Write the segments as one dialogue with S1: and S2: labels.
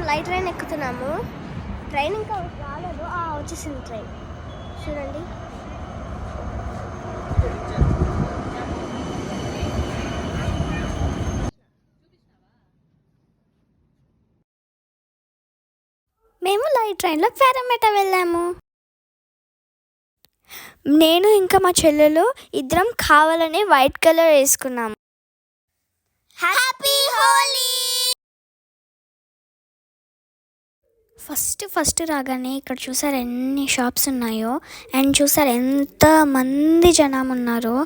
S1: Light train ఎక్కుతున్నాము. Train ఇంకా రాలేదు. వచ్చేసింది ట్రైన్, చూడండి. మేము లైట్ ట్రైన్లో పారామెట వెళ్ళాము. నేను ఇంకా మా చెల్లెలు ఇద్దరం కావాలని వైట్ కలర్ వేసుకున్నాము. హ్యాపీ హోలీ. ఫస్ట్ రాగానే ఇక్కడ చూసారు ఎన్ని షాప్స్ ఉన్నాయో, అండ్ చూసారు ఎంతమంది జనం ఉన్నారో.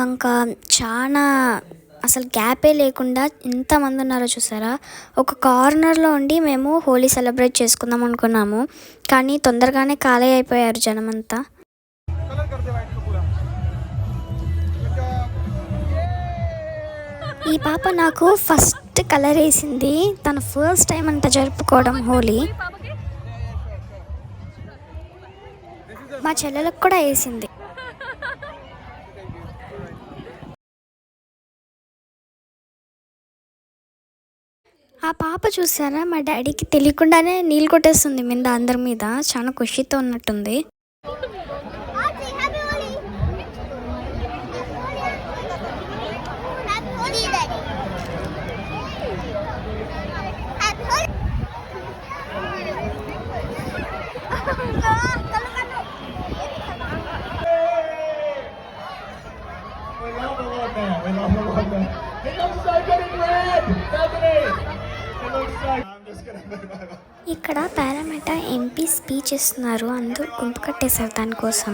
S1: ఇంకా చాలా అసలు గ్యాపే లేకుండా ఎంతమంది ఉన్నారో చూసారా. ఒక కార్నర్లో ఉండి మేము హోలీ సెలబ్రేట్ చేసుకుందాం అనుకున్నాము, కానీ తొందరగానే ఖాళీ అయిపోయారు జనమంతా. ఈ పాప నాకు ఫస్ట్ కలర్ వేసింది. తన ఫస్ట్ టైం అంట జరుపుకోవడం హోలీ. మా చెల్లెలకు కూడా వేసింది. ఆ పాప చూసారా, మా డాడీకి తెలియకుండానే నీళ్ళు కొట్టేస్తుంది మీద అందరి మీద. చాలా ఖుషితో ఉన్నట్టుంది. ఇక్కడ పారామెట ఎంపీ స్పీచ్ ఇస్తున్నారు. అందరూ గుంపు కట్టేశారు దానికోసం.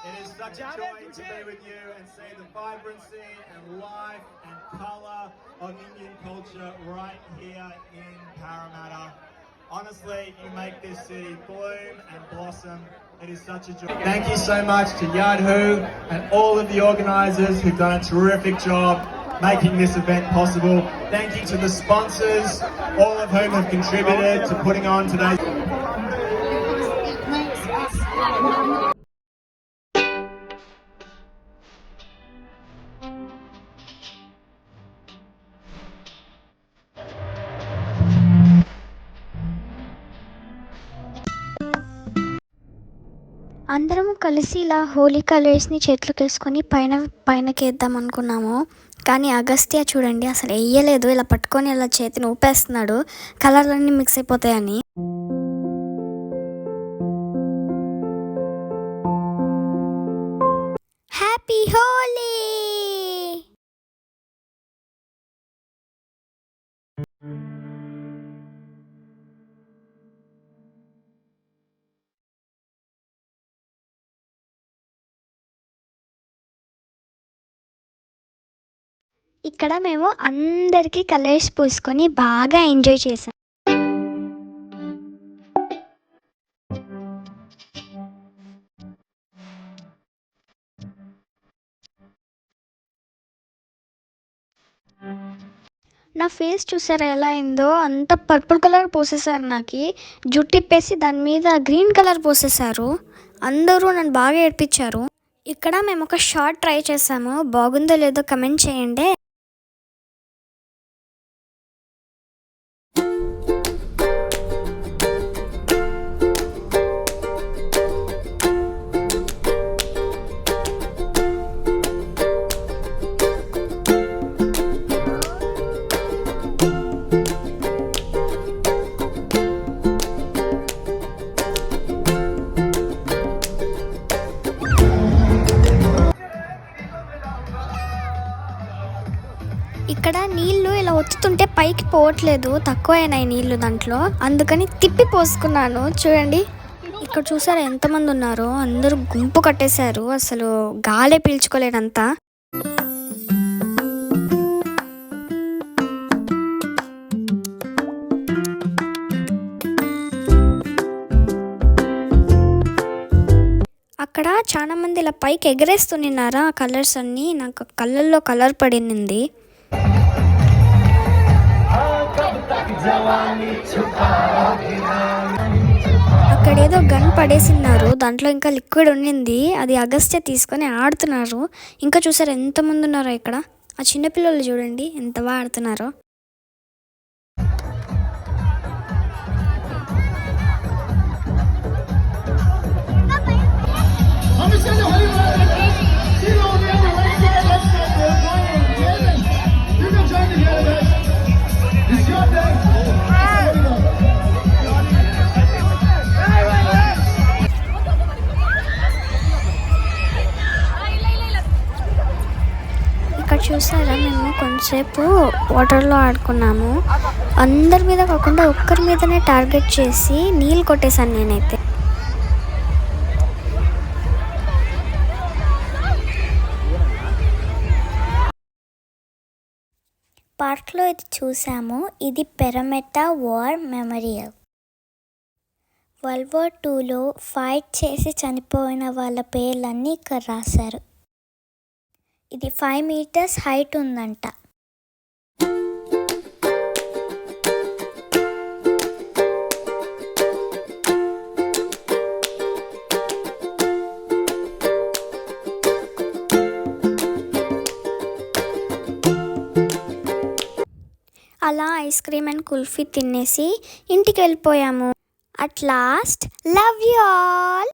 S1: It is such a joy to be with you and see the vibrancy and life and colour of Indian culture right here in Parramatta. Honestly, you make this city bloom and blossom. It is such a joy. Thank you so much to Yadhu and all of the organisers who've done a terrific job making this event possible. Thank you to the sponsors, all of whom have contributed to putting on today's. అందరం కలిసి ఇలా హోలీ కలర్స్ని చేతులకు వేసుకొని పైనకి వేద్దాం అనుకున్నాము, కానీ అగస్త్య చూడండి అసలు వేయలేదు. ఇలా పట్టుకొని ఇలా చేతిని ఊపేస్తున్నాడు, కలర్లన్నీ మిక్స్ అయిపోతాయని. హ్యాపీ హోలీ. ఇక్కడ మేము అందరికీ కలర్స్ పూసుకొని బాగా ఎంజాయ్ చేసాం. నా ఫేస్ చూసారా ఎలా అయిందో, అంత పర్పుల్ కలర్ పోసేసారు. నాకు జుట్టు ఇప్పేసి దాని మీద గ్రీన్ కలర్ పోసేసారు. అందరూ నన్ను బాగా ఏడ్పించారు. ఇక్కడ మేము ఒక షార్ట్ ట్రై చేసాము, బాగుందో లేదో కమెంట్ చేయండి. ఇక్కడ నీళ్ళు ఇలా ఒత్తుతుంటే పైకి పోవట్లేదు, తక్కువ అయినాయి నీళ్ళు దాంట్లో, అందుకని తిప్పి పోసుకున్నాను. చూడండి ఇక్కడ చూసారా ఎంతమంది ఉన్నారో, అందరూ గుంపు కట్టేశారు. అసలు గాలే పీల్చుకోలేనంతా. అక్కడ చాలా మంది ఇలా పైకి ఎగరేస్తున్నారా ఆ కలర్స్ అన్నీ. నాకు కళ్ళల్లో కలర్ పడింది. అక్కడేదో గన్ పడేసినారు, దాంట్లో ఇంకా లిక్విడ్ ఉండింది. అది అగస్త్య తీసుకొని ఆడుతున్నారు. ఇంకా చూసారు ఎంతమంది ఉన్నారో ఇక్కడ.
S2: ఆ చిన్నపిల్లలు చూడండి ఎంత బాగా ఆడుతున్నారో. ఇక్కడ చూసారా, మేము కొంచెంసేపు వాటర్లో ఆడుకున్నాము. అందరి మీద కాకుండా ఒక్కరి మీదనే టార్గెట్ చేసి నీళ్ళు కొట్టేశాను నేనైతే. పార్క్లో ఇది చూసాము. ఇది Parramatta war memorial. World War IIలో ఫైట్ చేసి చనిపోయిన వాళ్ళ పేర్లన్నీ ఇక్కడ రాశారు. ఇది 5 meters హైట్ ఉందంట. అలా ఐస్ క్రీమ్ అండ్ కుల్ఫీ తినేసి ఇంటికి వెళ్ళిపోయాము. At last, love you all.